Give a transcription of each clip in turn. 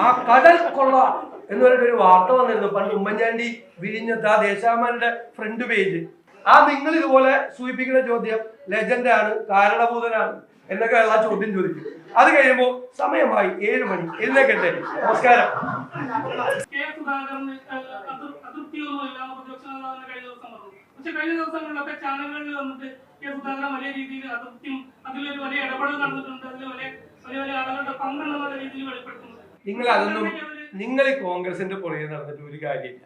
ആ കടൽ കൊള്ള എന്ന് പറഞ്ഞിട്ടൊരു വാർത്ത വന്നിരുന്നു പണ്ട് ഉമ്മൻചാണ്ടി വിഴിഞ്ഞത്ത് ആ ദേശാമാരുടെ ഫ്രണ്ട് പേജ്. ആ നിങ്ങൾ ഇതുപോലെ സൂചിപ്പിക്കുന്ന ചോദ്യം ലെജൻഡാണ്, കാരണഭൂതനാണ് എന്നൊക്കെ ഉള്ള ചോദ്യം ചോദിക്കും. അത് കഴിയുമ്പോൾ സമയമായി 7 മണി. എഴുന്നേക്കട്ടെ. നമസ്കാരം. പക്ഷെ കഴിഞ്ഞ ദിവസങ്ങളിലൊക്കെ ചാനലുകളിൽ വന്നിട്ട് കെ സുധാകരൻ വലിയ രീതിയിൽ അതൃപ്തിയും അതിലൊരു വലിയ ഇടപെടൽ നടന്നിട്ടുണ്ട്, അതിൽ വലിയ വലിയ വലിയ ആളുകളുടെ പങ്കെന്നുള്ള രീതിയിൽ വെളിപ്പെടുത്തുന്നത്. നിങ്ങൾ ഈ കോൺഗ്രസിന്റെ പുറകെ നടന്നിട്ട് ഒരു കാര്യമില്ല.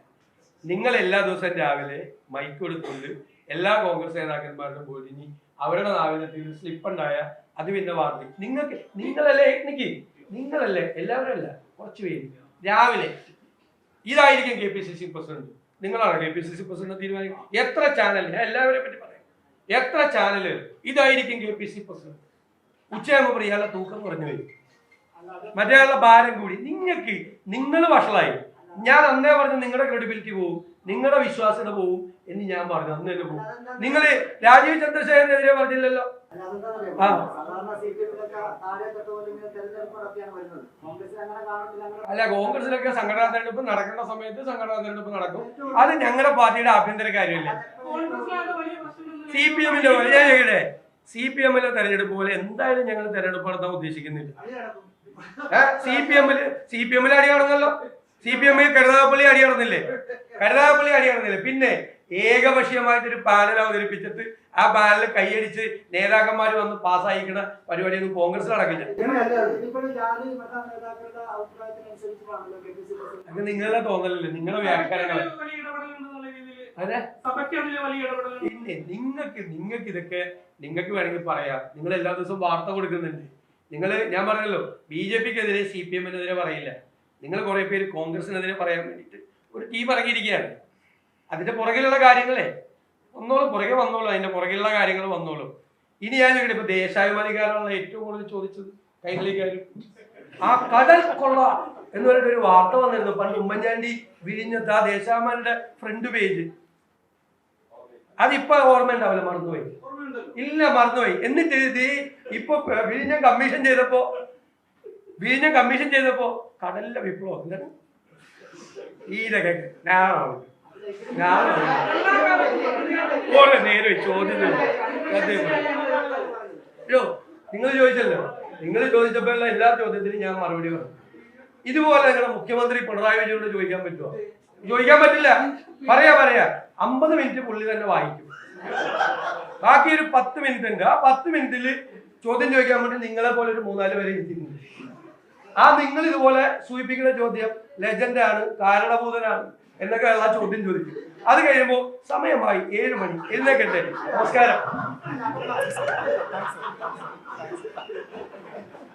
നിങ്ങൾ എല്ലാ ദിവസവും രാവിലെ മൈക്ക് കൊടുത്തുകൊണ്ട് എല്ലാ കോൺഗ്രസ് നേതാക്കന്മാരുടെ പോയി ഇനി അവരുടെ നാവിലെത്തി സ്ലിപ്പ് ഉണ്ടായ അത് പിന്നെ വാർത്ത നിങ്ങളല്ലേ എല്ലാവരും അല്ല, കുറച്ച് പേര് രാവിലെ ഇതായിരിക്കും KPCC പ്രസിഡന്റ്. നിങ്ങളാണ് KPCC പ്രസിഡന്റ് തീരുമാനിക്കും. എത്ര ചാനൽ, ഞാൻ എല്ലാവരെയും പറ്റി പറയാം, എത്ര ചാനല് ഇതായിരിക്കും KPCC പ്രസിഡന്റ്. ഉച്ചയാകുമ്പോൾ പറയാനുള്ള തൂക്കം കുറഞ്ഞു വരും, മറ്റേയാളുടെ ഭാരം കൂടി. നിങ്ങൾ വഷളായി. ഞാൻ അന്നേ പറഞ്ഞു നിങ്ങളുടെ ക്രെഡിബിലിറ്റി പോവും, നിങ്ങളുടെ വിശ്വാസ്യത പോവും എന്ന് ഞാൻ പറഞ്ഞു. അന്ന് തന്നെ പോകും. നിങ്ങൾ രാജീവ് ചന്ദ്രശേഖരനെതിരെ പറഞ്ഞില്ലല്ലോ. അല്ല, കോൺഗ്രസിലൊക്കെ സംഘടനാ തെരഞ്ഞെടുപ്പ് നടക്കേണ്ട സമയത്ത് സംഘടനാ തെരഞ്ഞെടുപ്പ് നടക്കും. അത് ഞങ്ങളുടെ പാർട്ടിയുടെ ആഭ്യന്തര കാര്യമില്ല. CPM-ലെ തെരഞ്ഞെടുപ്പ് പോലെ എന്തായാലും ഞങ്ങൾ തെരഞ്ഞെടുപ്പ് നടത്താൻ ഉദ്ദേശിക്കുന്നില്ല. CPM-ൽ അടി നടന്നല്ലോ. CPM-ൽ കരുനാഗപ്പള്ളി അടി നടന്നില്ലേ? പിന്നെ ഏകപക്ഷീയമായിട്ടൊരു പാനൽ അവതരിപ്പിച്ചിട്ട് ആ പാനൽ കൈയടിച്ച് നേതാക്കന്മാർ വന്ന് പാസ്സായിക്കുന്ന പരിപാടിയൊന്നും കോൺഗ്രസ് നടക്കില്ല. അത് നിങ്ങളുടെ തോന്നലല്ലേ, നിങ്ങളുടെ വ്യാഖ്യാനങ്ങൾ. അതെ, പിന്നെ നിങ്ങൾക്ക് ഇതൊക്കെ നിങ്ങൾക്ക് വേണമെങ്കിൽ പറയാം. നിങ്ങൾ എല്ലാ ദിവസവും വാർത്ത കൊടുക്കുന്നുണ്ട്. ഞാൻ പറഞ്ഞല്ലോ, BJP-ക്കെതിരെ CPM-നെതിരെ പറയില്ല. നിങ്ങൾ കുറെ പേര് കോൺഗ്രസിനെതിരെ പറയാൻ വേണ്ടിയിട്ട് ഒരു ടീം ഇറങ്ങിയിരിക്കുകയാണ്. അതിന്റെ പുറകിലുള്ള കാര്യങ്ങളെ പുറകെ വന്നോളൂ, അതിന്റെ പുറകിലുള്ള കാര്യങ്ങൾ വന്നോളൂ. ഇനി ഞാൻ ചോദിക്കട്ടെ, ഇപ്പൊ ദേശാഭിമാനിക്കാരാണല്ലോ ഏറ്റവും കൂടുതൽ ചോദിച്ചത്, കൈകളിക്കാരും. ആ കടൽ കൊള്ള എന്ന് പറഞ്ഞിട്ടൊരു വാർത്ത വന്നിരുന്നു പണ്ട് ഉമ്മൻചാണ്ടി വിഴിഞ്ഞത്ത് ആ ദേശാഭിമാനിയുടെ ഫ്രണ്ട് പേജ്. അതിപ്പോ ഓർമ്മ ഉണ്ടാവില്ല, മറന്നുപോയി. എന്നിട്ട് ഇപ്പൊ വിഴിഞ്ഞം കമ്മീഷൻ ചെയ്തപ്പോ കടലിലെ വിപ്ലവം എന്താണ് ഇതൊക്കെ നേരെ ചോദ്യം നിങ്ങൾ ചോദിച്ചപ്പോ എല്ലാ ചോദ്യത്തിനും ഞാൻ മറുപടി പറഞ്ഞു. ഇതുപോലെ നിങ്ങളുടെ മുഖ്യമന്ത്രി പിണറായി വിജയനോട് ചോദിക്കാൻ പറ്റുമോ? ചോദിക്കാൻ പറ്റില്ല. പറയാ 50 മിനിറ്റ് പുള്ളി തന്നെ വായിക്കും. ബാക്കി ഒരു 10 മിനിറ്റ് ഉണ്ട്. ആ 10 മിനിറ്റിൽ ചോദ്യം ചോദിക്കാൻ വേണ്ടി നിങ്ങളെ പോലെ ഒരു 3-4 പേരെ ഇരിക്കുന്നുണ്ട്. ആ നിങ്ങൾ ഇതുപോലെ സൂചിപ്പിക്കുന്ന ചോദ്യം ലെജൻഡാണ്, കാരണഭൂതനാണ് എന്നൊക്കെ ഉള്ള ചോദ്യം ചോദിക്കും. അത് കഴിയുമ്പോൾ സമയമായി 7 മണി. എഴുന്നേക്കട്ടെ. നമസ്കാരം.